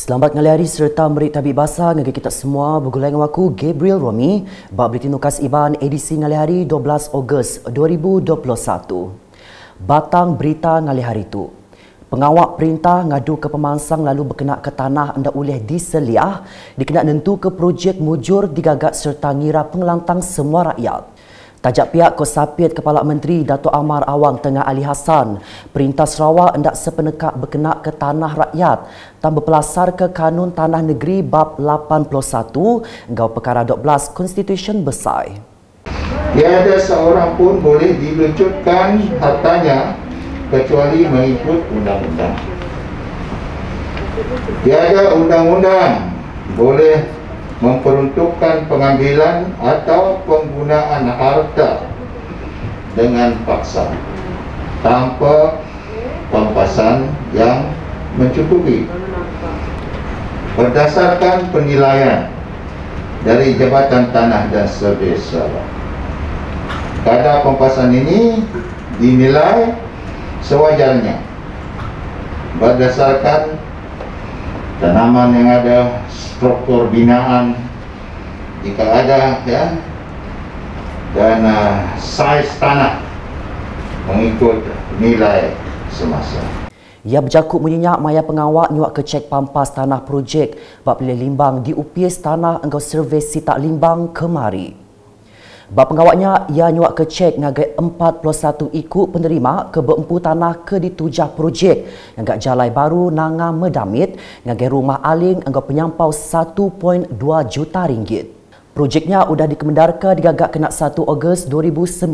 Selamat ngali hari serta merit tabik bahasa ngagi kita semua bergulai dengan aku Gabriel Romi bab Bulletin Nukas Iban edisi ngali hari 12 Ogos 2021. Batang berita ngali hari itu. Pengawak perintah ngadu ke pemansang lalu berkenaan ke tanah anda oleh diseliah dikenal nentu ke projek mujur digagak serta ngira pengelantang semua rakyat. Tajak pihak Kosapit Kepala Menteri Dato' Amar Awang Tengah Ali Hassan, Perintah Sarawak hendak sepenekak berkenaan ke tanah rakyat dan berpelasar ke Kanun Tanah Negeri Bab 81 Gau Perkara 12 Konstitusi Besar. Tiada seorang pun boleh dilucutkan hartanya kecuali mengikut undang-undang. Tiada undang-undang boleh memperuntukkan pengambilan atau penggunaan harta dengan paksa tanpa pampasan yang mencukupi. Berdasarkan penilaian dari Jabatan Tanah dan Servis Sarawak, kadar pampasan ini dinilai sewajarnya berdasarkan tanaman yang ada, struktur binaan jika ada, ya, dan saiz tanah mengikut nilai semasa. Ia berjakut menyenyak maya pengawak nyuak ke cek pampas tanah projek bab pilih limbang di UPS tanah engkau servis sitak limbang kemari. Bab pengawaknya ia nyuak ke cek ngagai 41 ikut penerima ke berempu tanah ke ditujah projek ngagak jalai baru nanga medamit ngagai rumah aling engkau penyampau 1.2 juta ringgit. Projeknya sudah dikemendarkan digagak kena 1 Ogos 2019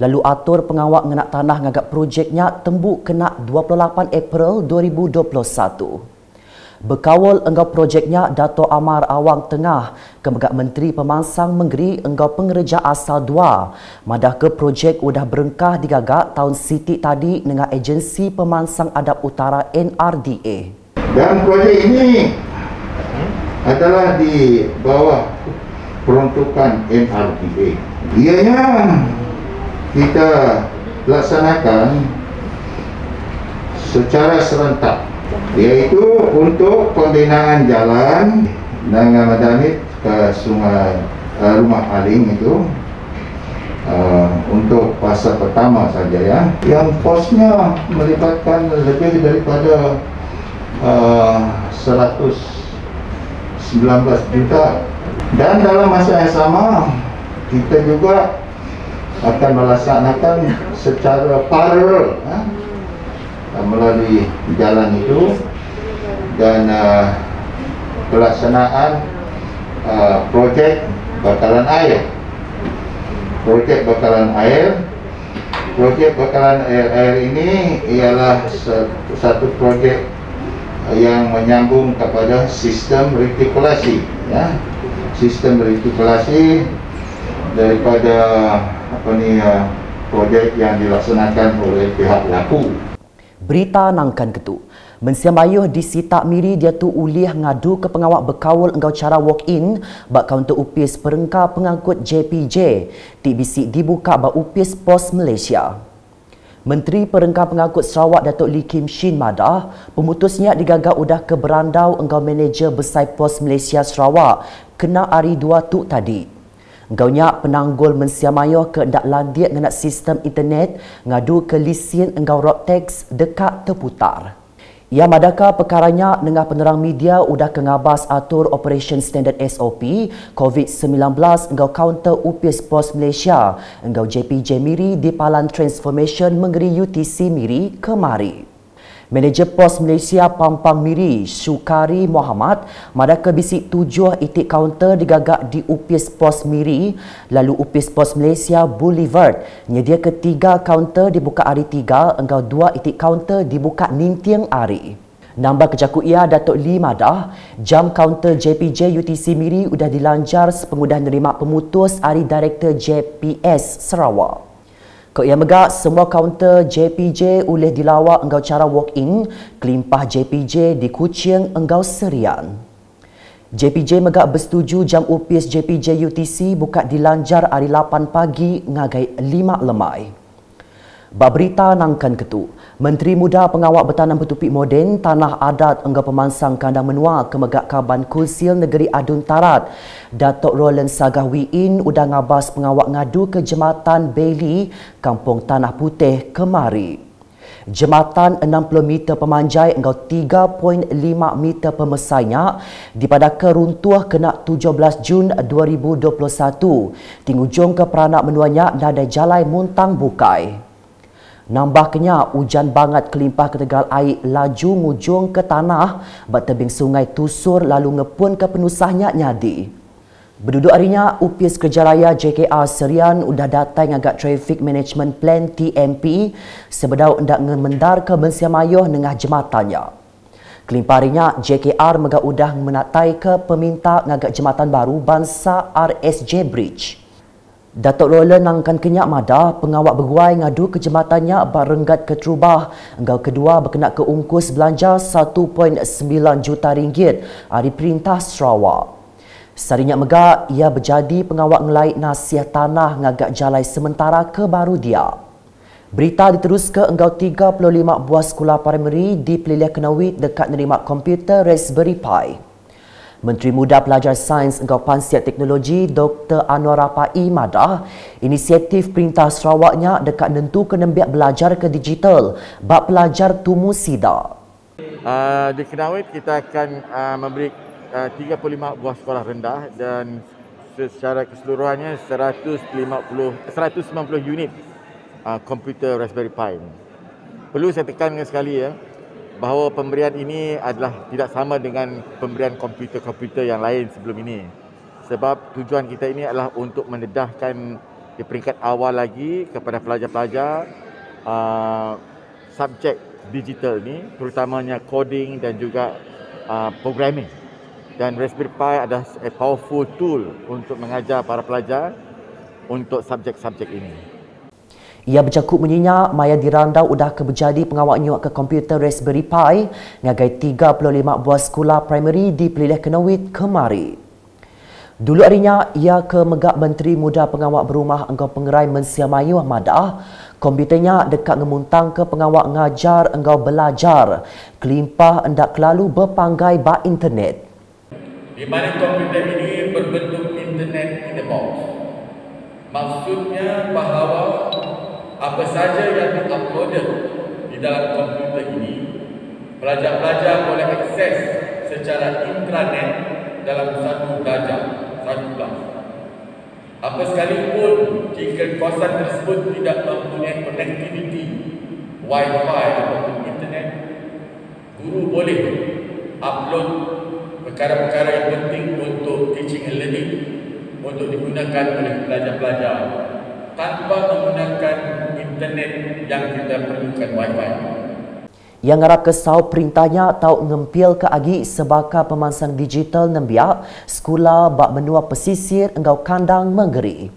lalu atur pengawak ngenak tanah ngagak projeknya tembuk kena 28 April 2021. Berkawal enggau projeknya Dato' Amar Awang Tengah kemegak Menteri Pemansang Menggeri enggau pengerja asal 2 madah ke projek udah berengkah digagak tahun Siti tadi dengan agensi Pemansang Adab Utara NRDA. Dan projek ini adalah di bawah peruntukan NRDA. Ianya kita laksanakan secara serentak, iaitu untuk pembinaan jalan Nanga Madamit ke sungai Rumah Aling itu untuk fasa pertama saja, ya, yang kosnya melibatkan lebih daripada 119 juta. Dan dalam masa yang sama kita juga akan melaksanakan secara paralel melalui jalan itu dan pelaksanaan projek bakalan air. Projek bakalan air ini ialah satu projek yang menyambung kepada sistem retikulasi, ya. Sistem retikulasi daripada projek yang dilaksanakan oleh pihak laku. Berita nangkan ketu. Mensiam ayuh di Sitak Miri dia tu ulih ngadu ke pengawak berkawal engkau cara walk-in bak kaunter UPS perengkar pengangkut JPJ. TBC dibuka bak UPS Pos Malaysia. Menteri Perengkar Pengangkut Sarawak Datuk Lee Kim Shin madah pemutusnya digagak udah ke berandau engkau manager besar Pos Malaysia Sarawak kena hari 2 tu tadi. Engkaunya penanggul mensiamayoh ke ndak landiat dengan sistem internet ngadu ke lisin engkau Rotex dekat terputar. Ia madaka perkaranya dengan penerang media udah ke ngabas atur Operation Standard SOP COVID-19 engkau counter UPS Pos Malaysia engkau JPJ Miri di Palan Transformation Menggeri UTC Miri kemari. Manager Pos Malaysia Pampang Miri, Syukari Muhammad, madaka bisik 7 itik kaunter digagak di UPS Pos Miri, lalu UPS Pos Malaysia Boulevard. Nyedia ketiga kaunter dibuka hari 3, engkau 2 itik kaunter dibuka nintiang hari. Nambah kejakut ia Datuk Lee madah, jam kaunter JPJ UTC Miri sudah dilanjar sepengudah nerima pemutus hari Direktur JPS Sarawak. Kau yang megak semua kaunter JPJ boleh dilawak engkau cara walk-in, kelimpah JPJ di Kuching engkau Serian. JPJ megak bersetuju jam UPS JPJ UTC buka dilanjar hari 8 pagi ngagai 5 lemai. Bab berita nangkan ketu. Menteri Muda Pengawal Bertanam Bertupik Moden, Tanah Adat Engkau Pemansang Kandang Menua Kemegak Kaban Kulsil Negeri Adun Tarat, Datuk Roland Sagahwiin udah ngabas pengawak ngadu ke Jematan Bailey, Kampung Tanah Putih kemari. Jematan 60 meter pemanjai engkau 3.5 meter pemesainya dipada keruntuh kena 17 Jun 2021. Tingujung ke peranak menuanya nadai jalai muntang bukai. Nambahnya, hujan bangat kelimpah ke tegal air laju ngujung ke tanah bat tebing sungai Tusur lalu ngepun ke penusahnya nyadi. Berduduk harinya, UPIS Kerja Raya JKR Serian udah datang agak Traffic Management Plan TMP sebedau hendak ngemendar ke Bensia Mayuh nengah jematannya. Kelimpah harinya, JKR megak udah menatai ke peminta ngagak jematan baru bangsa RSJ Bridge. Datuk Roland nangkan kenyak mada pengawak berguai ngadu ke jematannya barenggat ke Trubah. Engkau kedua berkenaan ke ungkus belanja 1.9 juta ringgit hari Perintah Sarawak. Sarinya megak ia berjadi pengawak ngelait nasiah tanah ngagak jalai sementara ke baru dia. Berita diterus ke engkau 35 buah sekolah primary di Peliliah Kenawit dekat nerima komputer Raspberry Pi. Menteri Muda Pelajar Sains Engkau Pansiat Teknologi Dr. Anwar Rapai madah inisiatif Perintah Sarawaknya dekat nentu ke nembiak belajar ke digital bak pelajar tumu sida. Di Kenawit kita akan memberi 35 buah sekolah rendah dan secara keseluruhannya 190 unit komputer Raspberry Pi. Perlu saya tekankan sekali ya, bahawa pemberian ini adalah tidak sama dengan pemberian komputer-komputer yang lain sebelum ini. Sebab tujuan kita ini adalah untuk mendedahkan di peringkat awal lagi kepada pelajar-pelajar subjek digital ni, terutamanya coding dan juga programming. Dan Raspberry Pi adalah a powerful tool untuk mengajar para pelajar untuk subjek-subjek ini. Ia bercakap menyinya maya dirandau udah kebejadi pengawak nyuak ke komputer Raspberry Pi ngagai 35 buah sekolah primary di Peliliah Kenawit kemari. Dulu harinya ia ke megak Menteri Muda Pengawak Berumah Engkau Pengerai Mensia Mayuh madah komputernya dekat ngemuntang ke pengawak ngajar engkau belajar kelimpah hendak kelalu berpanggai ba internet. Di mana komputer ini berbentuk internet in the box. Maksudnya bahawa apa saja yang diuploaded di dalam komputer ini, pelajar-pelajar boleh akses secara intranet dalam satu darjah, satu kelas. Apa sekalipun jika kawasan tersebut tidak mempunyai connectivity Wi-Fi ataupun internet, guru boleh upload perkara-perkara yang penting untuk teaching and learning untuk digunakan oleh pelajar-pelajar tanpa menggunakan internet yang kita perlukan Wi-Fi. Yang ngarap kesau perintahnya tau ngempil ke agi sebaka pemansang digital nembiak sekolah bak menua pesisir engkau kandang menggeri.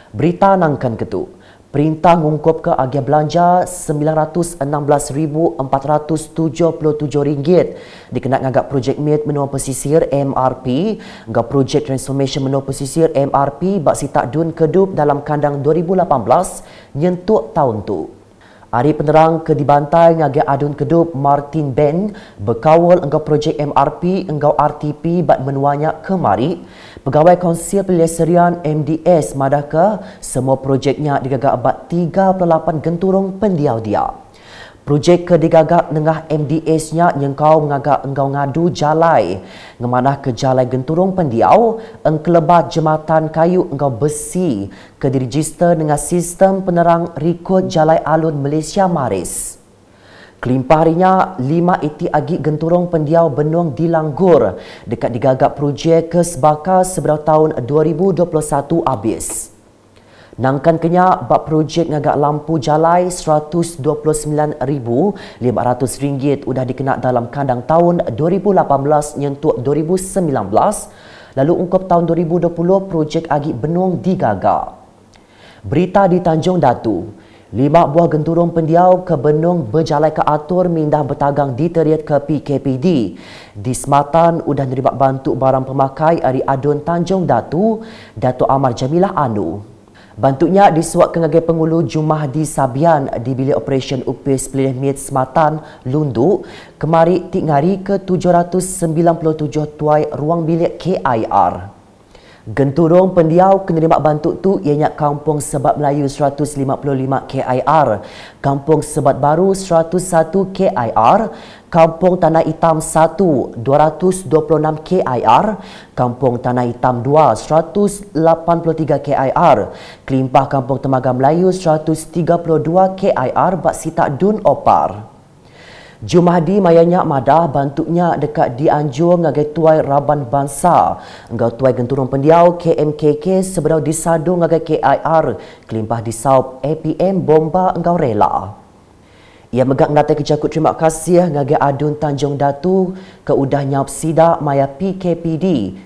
Berita nangkan ketu. Perintah ngungkup ke agi belanja RM916,477 dikenal ngagak projek MIT menua pesisir MRP, ngagak projek transformation menua pesisir MRP bak sitak dun kedup dalam kandang 2018 nyentuk tahun tu. Hari penerang ke dibantai ngagak adun kedup Martin Ben berkawal engkau projek MRP engkau RTP bat menuanya kemari. Pegawai Konsil Peliliah Serian MDS madah ke semua projeknya digagak bat 38 genturung pendiau dia. Projek ke digagak nengah MDS-nya nyengkau mengagak engkau ngadu jalai. Ngemanah ke jalai genturung pendiau, engkelebat jematan kayu engkau besi ke diregister dengan sistem penerang rekod jalai alun Malaysia Maris. Kelimpah harinya, 5 iti agi genturung pendiau benung dilanggur dekat digagak projek ke sebaka seberau tahun 2021 habis. Nangkan kenya bak projek ngagak lampu jalai RM129,500 udah dikenak dalam kandang tahun 2018 nyentuk 2019 lalu ungkup tahun 2020 projek agi benung digagak. Berita di Tanjung Datu. 5 buah genturung pendiau ke benung berjalai ke atur mindah bertagang diteriat ke PKPD. Di Sematan udah nerima bantu barang pemakai dari Adun Tanjung Datu, Datuk Amar Jamilah Anu. Bantuknya disuak ke ngagai pengulu Jumahdi Sabian di bilik operasi UPIS Pelilih Mit Sematan, Lundu, kemari tingari ke 797 tuai ruang bilik KIR. Genturung pendiau penerima bantuk tu ianya Kampung Sebat Melayu 155 KIR, Kampung Sebat Baru 101 KIR, Kampung Tanah Hitam 1 226 KIR, Kampung Tanah Hitam 2 183 KIR, Kelimpah Kampung Temaga Melayu 132 KIR bak Sitak Dun Opar. Jumahdi mayanya madah bantuknya dekat dianjur ngagai tuai Raban Bangsa. Engkau tuai genturung pendiau KMKK sebedau disadu ngagai KIR. Kelimpah disaup APM bomba engkau rela. Ia megak ngatai kejakut terima kasih ngagai Adun Tanjung Datu ke udah nyaup sida maya PKPD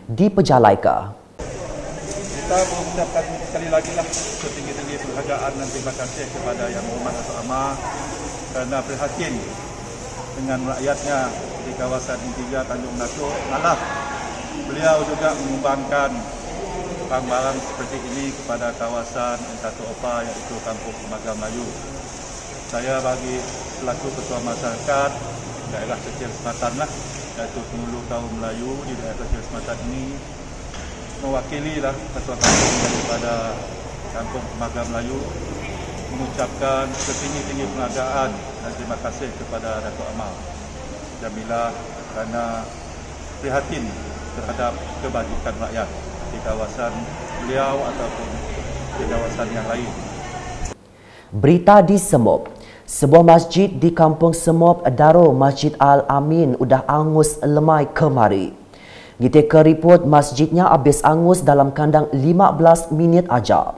di Pejalai. Kita mengucapkan sekali lagi lah setinggi-tinggi penghargaan dan terima kasih kepada Yang Berhormat Datuk Amar kerana prihatin dengan rakyatnya di kawasan Intiga Tanjung Datuk. Malah beliau juga menyumbangkan barang-barang seperti ini kepada kawasan N1 OPA iaitu Kampung Temaga Melayu. Saya bagi selaku ketua masyarakat daerah Kecil Sematan lah, iaitu pengulu kaum Melayu di daerah Kecil Sematan ini, mewakili lah ketua kampung daripada Kampung Temaga Melayu mengucapkan setinggi-tinggi penghargaan dan terima kasih kepada Datuk Amar Jamilah kerana prihatin terhadap kebajikan rakyat di kawasan beliau ataupun di kawasan yang lain. Berita di Semop. Sebuah masjid di Kampung Semop, Daro, Masjid Al-Amin udah angus lemai kemari. Ketika report masjidnya habis angus dalam kandang 15 minit aja.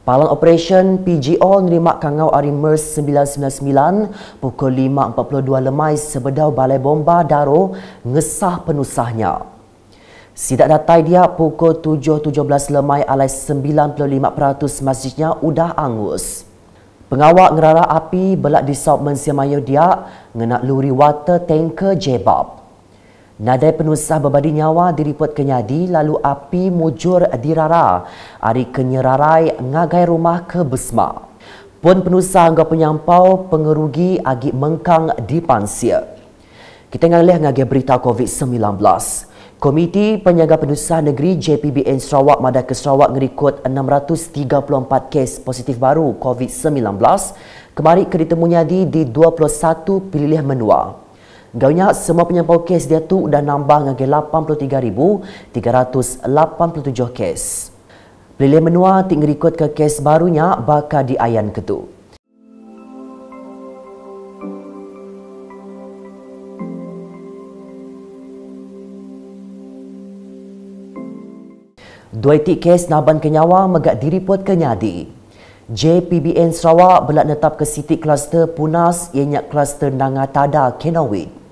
Palang Operation PGO nerima kangau hari MERS 999 pukul 5.42 lemai sebedau Balai Bomba Daro ngesah penusahnya. Sidak datai dia pukul 7.17 lemai alai 95% masjidnya udah angus. Pengawak ngerara api belak disaup mensiamayo dia ngenak luri water tanker jebab. Nadai penusah berbadi nyawa diripot kenyadi lalu api mujur dirara. Hari kenyerarai ngagai rumah ke Besma. Pun penusah angga penyampau pengerugi agi mengkang di Pansia. Kita ngalih ngagai berita COVID-19. Komiti Penjaga Penusah Negeri JPBN Sarawak Madah ke Sarawak ngerikut 634 kes positif baru COVID-19 kemari keditemunyadi di 21 pilih menua. Gaunya semua penyampau kes dia tu dah nambah ngagai 83,387 kes. Pilih menua ting ngerikut ke kes barunya bakal diayan ketu. Dua itik kes naban kenyawa megak diripot kenyadi. JPBN Sarawak belak netap ke sitik kluster Punas ianya kluster Nangatada Kenawit.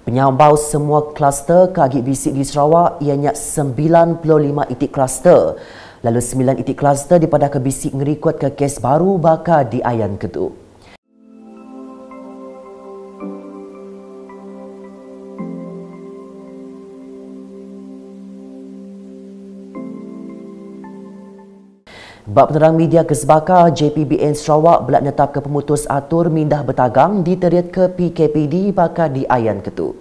Penyambau semua kluster kagik bisik di Sarawak ianya 95 itik kluster. Lalu 9 itik kluster daripada ke bisik ngerikut ke kes baru bakal diayan ketu. Bab penerang media kesbaka JPBN Sarawak belak netap ke pemutus atur mindah bertagang diterit ke PKPD bakal diayan ketu.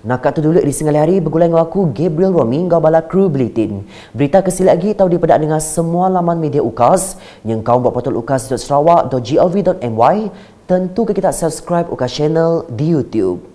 Nak tu dulu di singgah hari bergulai dengan aku Gabriel Romi Gabala Crew Bulletin. Berita kesil lagi tahu dipedak dengan semua laman media UKAS yang kau buat portal ukas.sarawak.gov.my. Tentu kita subscribe UKAS channel di YouTube.